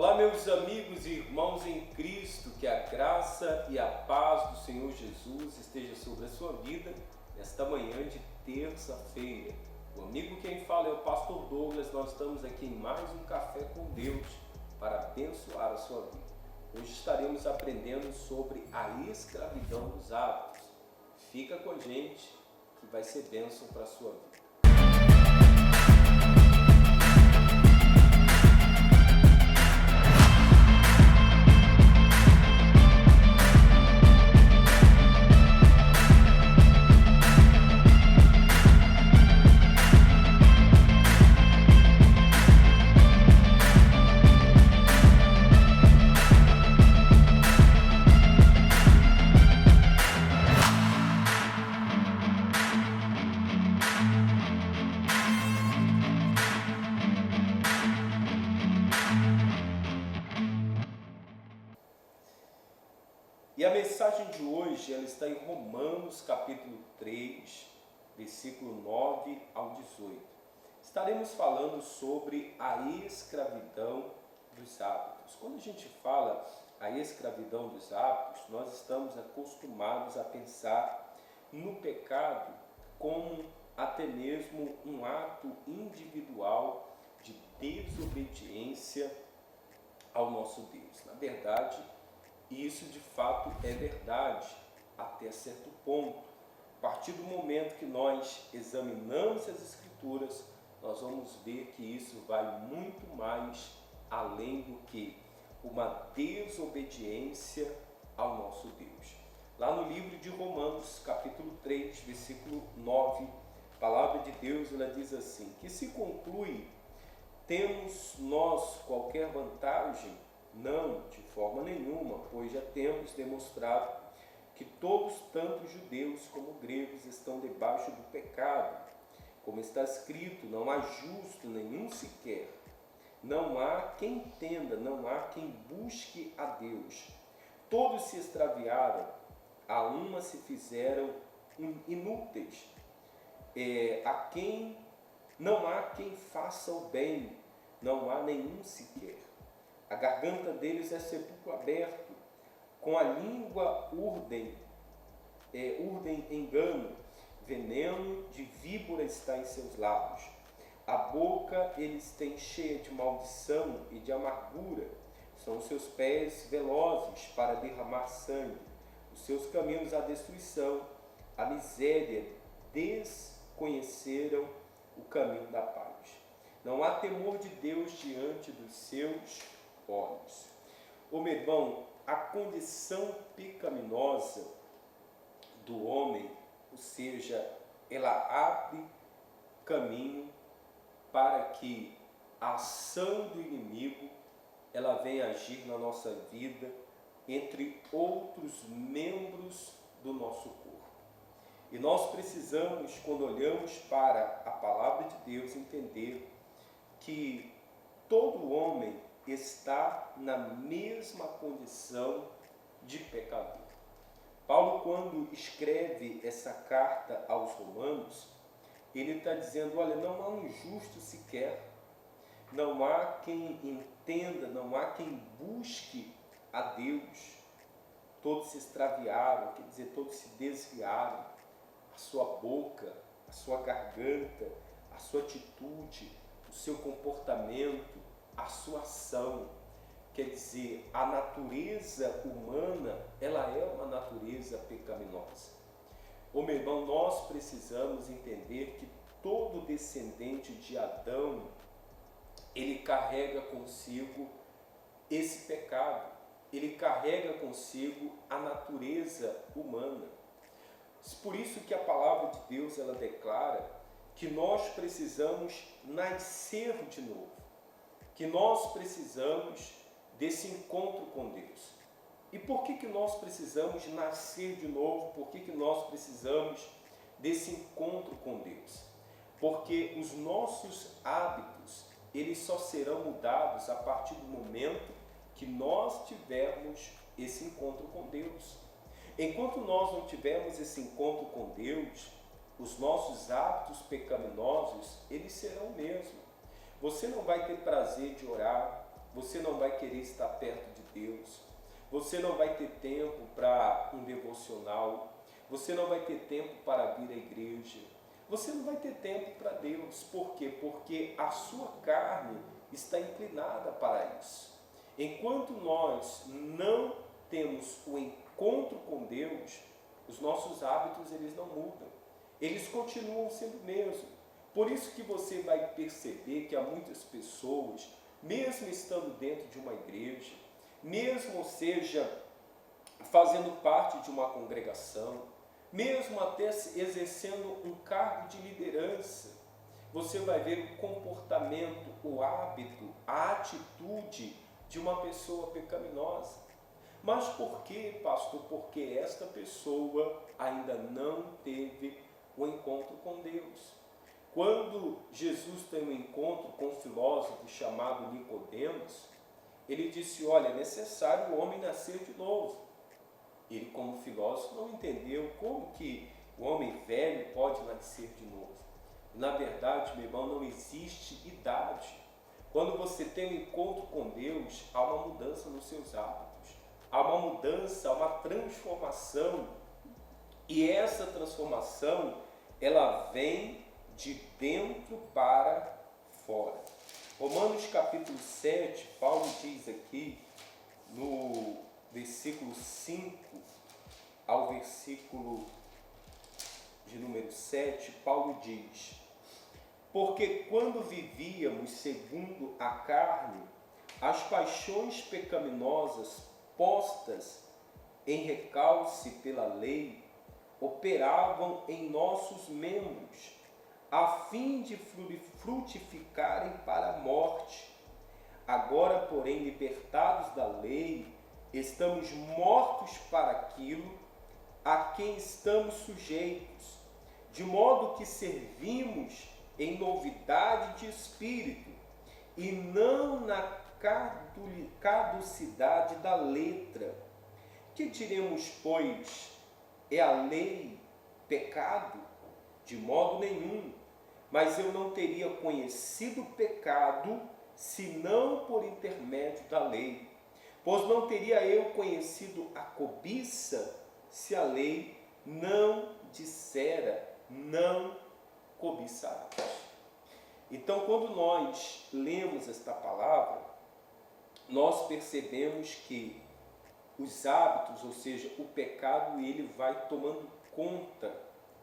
Olá, meus amigos e irmãos em Cristo, que a graça e a paz do Senhor Jesus esteja sobre a sua vida nesta manhã de terça-feira. O amigo quem fala é o pastor Douglas. Nós estamos aqui em mais um Café com Deus para abençoar a sua vida. Hoje estaremos aprendendo sobre a escravidão dos hábitos. Fica com a gente que vai ser bênção para a sua vida. E a mensagem de hoje ela está em Romanos capítulo 3, versículo 9 ao 18. Estaremos falando sobre a escravidão dos hábitos. Quando a gente fala a escravidão dos hábitos, nós estamos acostumados a pensar no pecado como até mesmo um ato individual de desobediência ao nosso Deus. Na verdade, isso de fato é verdade até certo ponto. A partir do momento que nós examinamos as Escrituras, nós vamos ver que isso vai muito mais além do que uma desobediência ao nosso Deus. Lá no livro de Romanos, capítulo 3, versículo 9, a palavra de Deus ela diz assim: que se conclui, temos nós qualquer vantagem? Não, de forma nenhuma, pois já temos demonstrado que todos, tanto judeus como gregos, estão debaixo do pecado. Como está escrito, não há justo nenhum sequer. Não há quem entenda, não há quem busque a Deus. Todos se extraviaram, a uma se fizeram inúteis. Não há quem faça o bem, não há nenhum sequer. A garganta deles é sepulcro aberto, com a língua urdem engano, veneno de víbora está em seus lábios. A boca eles têm cheia de maldição e de amargura, são os seus pés velozes para derramar sangue, os seus caminhos à destruição, a miséria, desconheceram o caminho da paz. Não há temor de Deus diante dos seus olhos. Meu irmão, a condição pecaminosa do homem, ou seja, ela abre caminho para que a ação do inimigo ela venha agir na nossa vida, entre outros membros do nosso corpo. E nós precisamos, quando olhamos para a palavra de Deus, entender que todo homem está na mesma condição de pecador. Paulo, quando escreve essa carta aos Romanos, ele está dizendo: olha, não há um justo sequer, não há quem entenda, não há quem busque a Deus. Todos se extraviaram, quer dizer, todos se desviaram. A sua boca, a sua garganta, a sua atitude, o seu comportamento, a sua ação, quer dizer, a natureza humana, ela é uma natureza pecaminosa. Meu irmão, nós precisamos entender que todo descendente de Adão, ele carrega consigo esse pecado, ele carrega consigo a natureza humana. Por isso que a palavra de Deus, ela declara que nós precisamos nascer de novo, que nós precisamos desse encontro com Deus. E por que nós precisamos nascer de novo? Por que nós precisamos desse encontro com Deus? Porque os nossos hábitos, eles só serão mudados a partir do momento que nós tivermos esse encontro com Deus. Enquanto nós não tivermos esse encontro com Deus, os nossos hábitos pecaminosos, eles serão o mesmo. Você não vai ter prazer de orar, você não vai querer estar perto de Deus, você não vai ter tempo para um devocional, você não vai ter tempo para vir à igreja, você não vai ter tempo para Deus. Por quê? Porque a sua carne está inclinada para isso. Enquanto nós não temos o encontro com Deus, os nossos hábitos eles não mudam, eles continuam sendo o mesmo. Por isso que você vai perceber que há muitas pessoas, mesmo estando dentro de uma igreja, mesmo seja fazendo parte de uma congregação, mesmo até exercendo um cargo de liderança, você vai ver o comportamento, o hábito, a atitude de uma pessoa pecaminosa. Mas por quê, pastor? Porque esta pessoa ainda não teve o encontro com Deus. Quando Jesus tem um encontro com um filósofo chamado Nicodemos, ele disse, olha, é necessário o homem nascer de novo. Ele, como filósofo, não entendeu como que o homem velho pode nascer de novo. Na verdade, meu irmão, não existe idade. Quando você tem um encontro com Deus, há uma mudança nos seus hábitos, há uma mudança, há uma transformação. E essa transformação, ela vem de dentro para fora. Romanos capítulo 7, Paulo diz aqui, no versículo 5 ao versículo de número 7, Paulo diz, porque quando vivíamos segundo a carne, as paixões pecaminosas postas em recalce pela lei, operavam em nossos membros, a fim de frutificarem para a morte. Agora, porém, libertados da lei, estamos mortos para aquilo a quem estamos sujeitos, de modo que servimos em novidade de espírito, e não na caducidade da letra. Que diremos, pois? É a lei pecado? De modo nenhum. Mas eu não teria conhecido o pecado, senão por intermédio da lei. Pois não teria eu conhecido a cobiça, se a lei não dissera, não cobiçarás. Então, quando nós lemos esta palavra, nós percebemos que os hábitos, ou seja, o pecado, ele vai tomando conta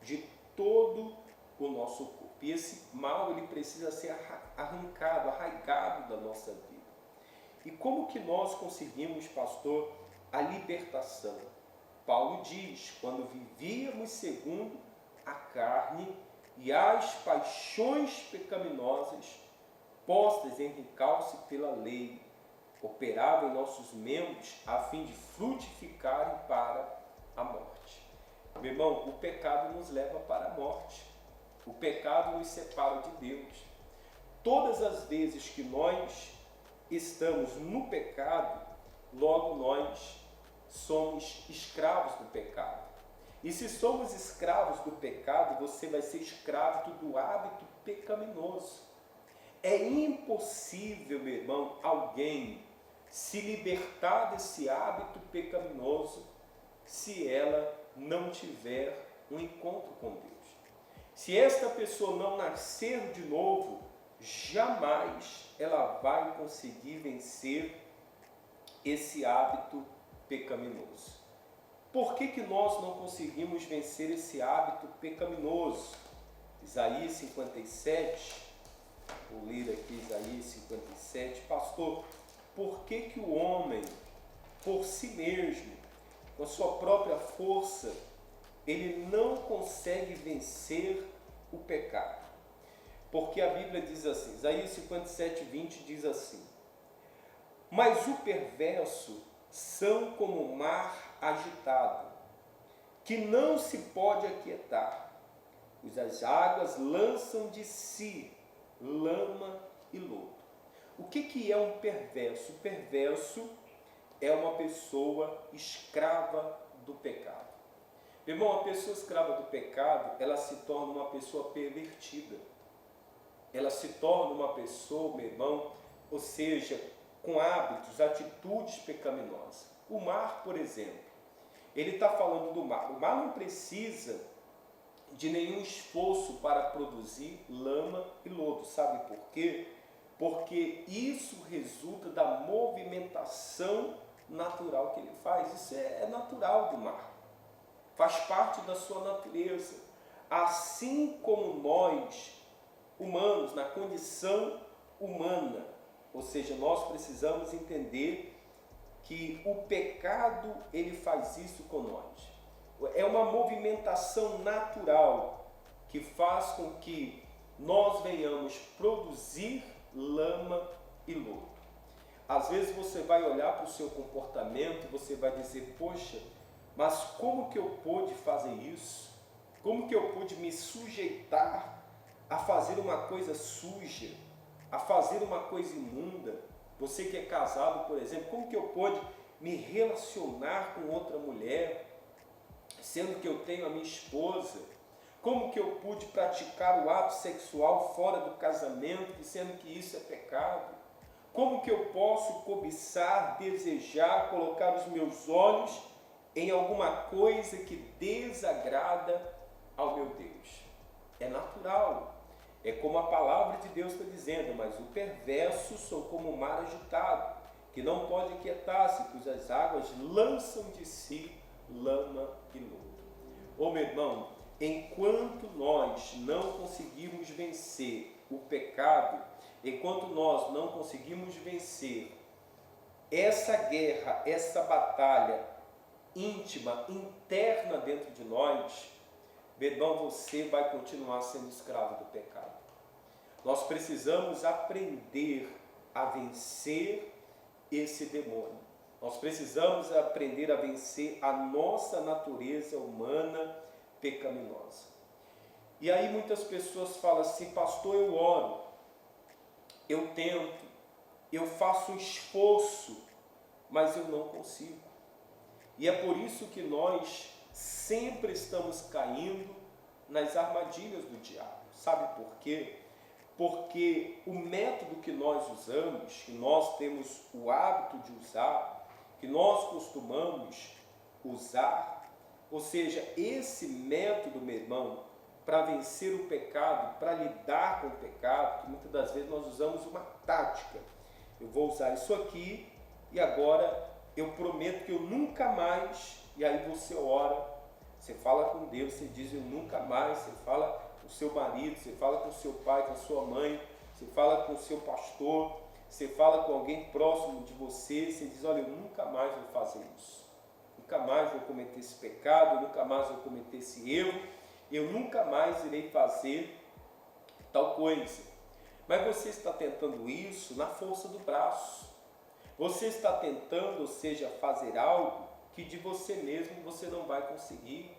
de todo o nosso corpo. E esse mal, ele precisa ser arrancado, arraigado da nossa vida. E como que nós conseguimos, pastor, a libertação? Paulo diz, quando vivíamos segundo a carne e as paixões pecaminosas postas em recalce pela lei, operavam em nossos membros a fim de frutificarem para a morte. Meu irmão, o pecado nos leva para a morte. O pecado nos separa de Deus. Todas as vezes que nós estamos no pecado, logo nós somos escravos do pecado. E se somos escravos do pecado, você vai ser escravo do hábito pecaminoso. É impossível, meu irmão, alguém se libertar desse hábito pecaminoso se ela não tiver um encontro com Deus. Se esta pessoa não nascer de novo, jamais ela vai conseguir vencer esse hábito pecaminoso. Por que nós não conseguimos vencer esse hábito pecaminoso? Isaías 57, vou ler aqui Isaías 57, pastor, por que o homem, por si mesmo, com a sua própria força, ele não consegue vencer o pecado? Porque a Bíblia diz assim, Isaías 57, 20 diz assim, mas o perverso são como o mar agitado, que não se pode aquietar. As águas lançam de si lama e lodo. O que é um perverso? O perverso é uma pessoa escrava do pecado. Meu irmão, a pessoa escrava do pecado, ela se torna uma pessoa pervertida. Ela se torna uma pessoa, meu irmão, ou seja, com hábitos, atitudes pecaminosas. O mar, por exemplo, ele está falando do mar. O mar não precisa de nenhum esforço para produzir lama e lodo. Sabe por quê? Porque isso resulta da movimentação natural que ele faz. Isso é natural do mar. Faz parte da sua natureza. Assim como nós, humanos, na condição humana, ou seja, nós precisamos entender que o pecado, ele faz isso com nós. É uma movimentação natural que faz com que nós venhamos produzir lama e lodo. Às vezes você vai olhar para o seu comportamento e você vai dizer, poxa, mas como que eu pude fazer isso? Como que eu pude me sujeitar a fazer uma coisa suja, a fazer uma coisa imunda? Você que é casado, por exemplo, como que eu pude me relacionar com outra mulher, sendo que eu tenho a minha esposa? Como que eu pude praticar o ato sexual fora do casamento, sendo que isso é pecado? Como que eu posso cobiçar, desejar, colocar os meus olhos em alguma coisa que desagrada ao meu Deus? É natural. É como a palavra de Deus está dizendo, mas o perverso são como o mar agitado, que não pode quietar-se, pois as águas lançam de si lama e lodo. Ô meu irmão, enquanto nós não conseguirmos vencer o pecado, enquanto nós não conseguirmos vencer essa guerra, essa batalha íntima, interna dentro de nós, meu irmão, você vai continuar sendo escravo do pecado. Nós precisamos aprender a vencer esse demônio. Nós precisamos aprender a vencer a nossa natureza humana pecaminosa. E aí muitas pessoas falam assim, pastor, eu oro, eu tento, eu faço um esforço, mas eu não consigo. E é por isso que nós sempre estamos caindo nas armadilhas do diabo. Sabe por quê? Porque o método que nós usamos, que nós temos o hábito de usar, que nós costumamos usar, ou seja, esse método, meu irmão, para vencer o pecado, para lidar com o pecado, que muitas das vezes nós usamos uma tática. Eu vou usar isso aqui e agora eu prometo que eu nunca mais, e aí você ora, você fala com Deus, você diz eu nunca mais, você fala com o seu marido, você fala com o seu pai, com a sua mãe, você fala com o seu pastor, você fala com alguém próximo de você, você diz, olha, eu nunca mais vou fazer isso, nunca mais vou cometer esse pecado, nunca mais vou cometer esse erro, eu nunca mais irei fazer tal coisa. Mas você está tentando isso na força do braço. Você está tentando, ou seja, fazer algo que de você mesmo você não vai conseguir.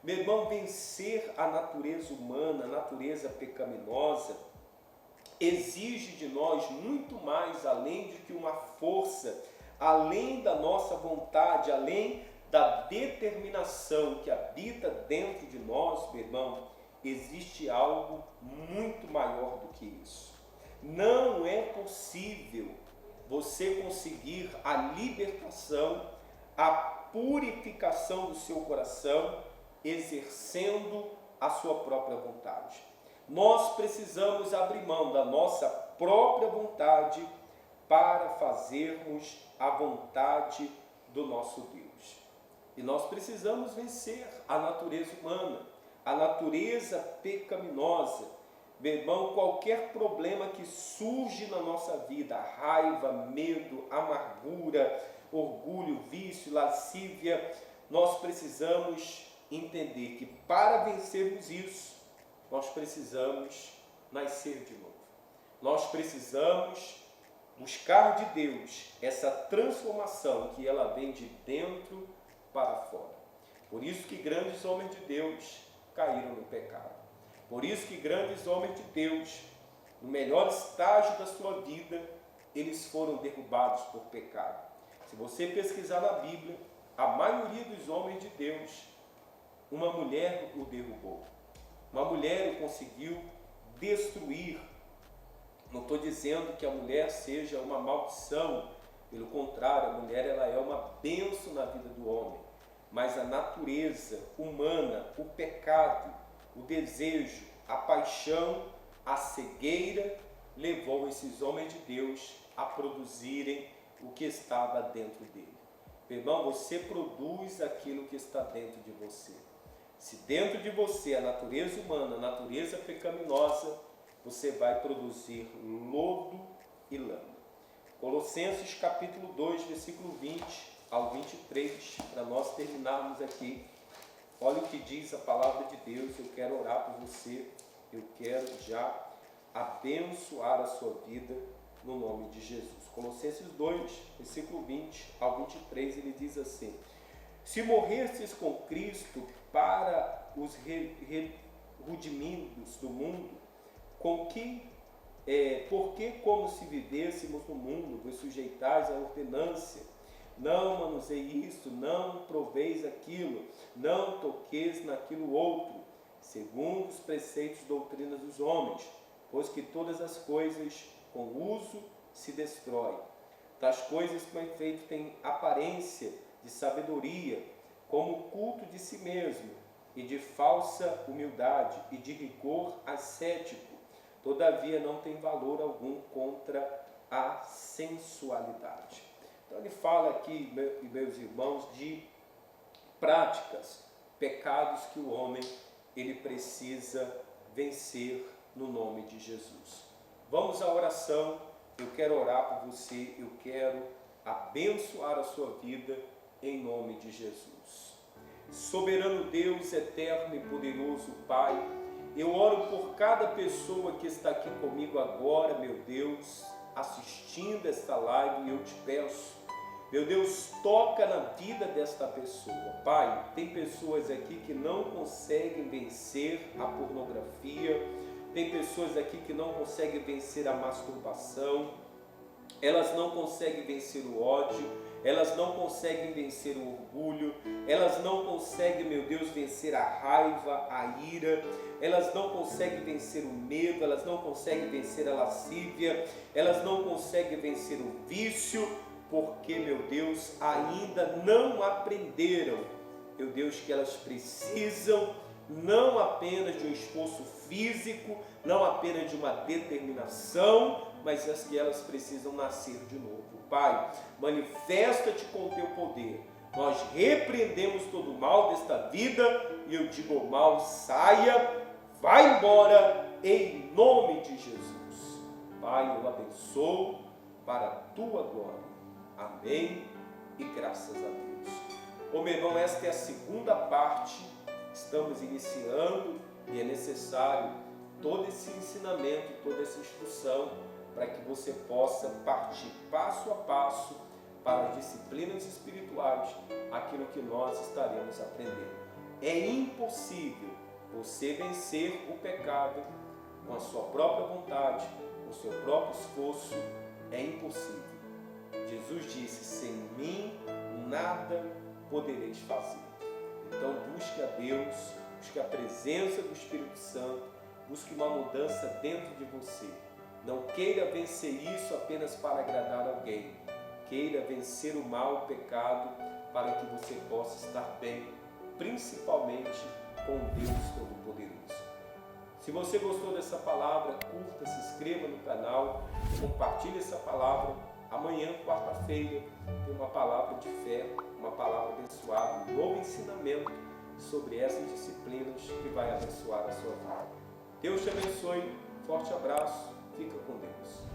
Meu irmão, vencer a natureza humana, a natureza pecaminosa, exige de nós muito mais, além de que uma força, além da nossa vontade, além da determinação que habita dentro de nós, meu irmão, existe algo muito maior do que isso. Não é possível você conseguir a libertação, a purificação do seu coração, exercendo a sua própria vontade. Nós precisamos abrir mão da nossa própria vontade para fazermos a vontade do nosso Deus. E nós precisamos vencer a natureza humana, a natureza pecaminosa. Meu irmão, qualquer problema que surge na nossa vida, raiva, medo, amargura, orgulho, vício, lascívia, nós precisamos entender que para vencermos isso, nós precisamos nascer de novo. Nós precisamos buscar de Deus essa transformação que ela vem de dentro para fora. Por isso que grandes homens de Deus caíram no pecado. Por isso que grandes homens de Deus, no melhor estágio da sua vida, eles foram derrubados por pecado. Se você pesquisar na Bíblia, a maioria dos homens de Deus, uma mulher o derrubou. Uma mulher o conseguiu destruir Não estou dizendo que a mulher seja uma maldição, pelo contrário, a mulher ela é uma bênção na vida do homem. Mas a natureza humana, o pecado, o desejo, a paixão, a cegueira, levou esses homens de Deus a produzirem o que estava dentro dele. Meu irmão, você produz aquilo que está dentro de você. Se dentro de você a natureza humana, a natureza pecaminosa, você vai produzir lodo e lama. Colossenses capítulo 2, versículo 20 ao 23, para nós terminarmos aqui. Olha o que diz a palavra de Deus. Eu quero orar por você, eu quero já abençoar a sua vida no nome de Jesus. Colossenses 2, versículo 20 ao 23, ele diz assim: se morrestes com Cristo para os rudimentos do mundo, porque como se vivêssemos no mundo, vos sujeitais à ordenância, não manuseie isto, não proveis aquilo, não toqueis naquilo outro, segundo os preceitos e doutrinas dos homens, pois que todas as coisas com uso se destrói. Das coisas que o efeito têm aparência de sabedoria, como o culto de si mesmo, e de falsa humildade, e de rigor ascético, todavia não tem valor algum contra a sensualidade. Então ele fala aqui, meus irmãos, de práticas, pecados que o homem ele precisa vencer no nome de Jesus. Vamos à oração. Eu quero orar por você, eu quero abençoar a sua vida em nome de Jesus. Soberano Deus, eterno e poderoso Pai, eu oro por cada pessoa que está aqui comigo agora, meu Deus, assistindo esta live, e eu te peço, meu Deus, toca na vida desta pessoa. Pai, tem pessoas aqui que não conseguem vencer a pornografia, tem pessoas aqui que não conseguem vencer a masturbação, elas não conseguem vencer o ódio, elas não conseguem vencer o orgulho, elas não conseguem, meu Deus, vencer a raiva, a ira, elas não conseguem vencer o medo, elas não conseguem vencer a lascívia, elas não conseguem vencer o vício, porque, meu Deus, ainda não aprenderam, meu Deus, que elas precisam não apenas de um esforço físico, não apenas de uma determinação, mas as que elas precisam nascer de novo. Pai, manifesta-te com o teu poder. Nós repreendemos todo o mal desta vida e eu digo ao mal, saia, vai embora, em nome de Jesus. Pai, eu abençoo para a tua glória. Amém e graças a Deus. Ô meu irmão, esta é a segunda parte. Estamos iniciando e é necessário todo esse ensinamento, toda essa instrução para que você possa partir passo a passo para as disciplinas espirituais, aquilo que nós estaremos aprendendo. É impossível você vencer o pecado com a sua própria vontade, com o seu próprio esforço, é impossível. Jesus disse, sem mim nada podereis fazer. Então busque a Deus, busque a presença do Espírito Santo, busque uma mudança dentro de você. Não queira vencer isso apenas para agradar alguém. Queira vencer o mal, o pecado, para que você possa estar bem, principalmente com Deus Todo-Poderoso. Se você gostou dessa palavra, curta, se inscreva no canal, compartilhe essa palavra. Amanhã, quarta-feira, tem uma palavra de fé, uma palavra abençoada, um novo ensinamento sobre essas disciplinas que vai abençoar a sua vida. Deus te abençoe, forte abraço, fica com Deus.